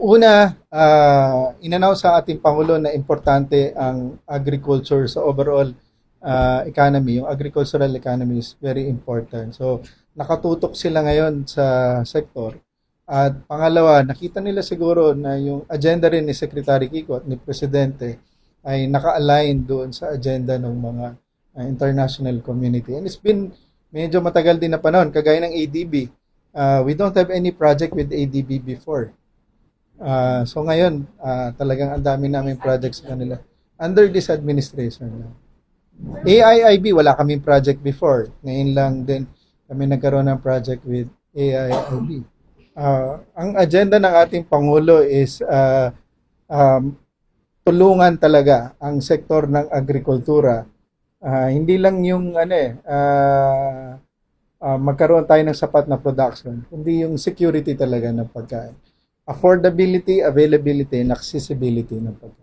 Una, in-announce sa ating Pangulo na importante ang agriculture sa overall economy. Yung agricultural economy is very important. So, nakatutok sila ngayon sa sektor. At pangalawa, nakita nila siguro na yung agenda rin ni Secretary Kiko at ni Presidente ay naka-align doon sa agenda ng mga international community. And it's been medyo matagal din na panahon, kagaya ng ADB. We don't have any project with ADB before. So ngayon, talagang ang dami namin projects sa kanila. Under this administration. AIIB, wala kaming project before. Ngayon lang din kami nagkaroon ng project with AIIB. Ang agenda ng ating Pangulo is tulungan talaga ang sektor ng agrikultura. Hindi lang yung magkaroon tayo ng sapat na production, kundi yung security talaga ng pagkain. Affordability, availability, and accessibility ng pagkain.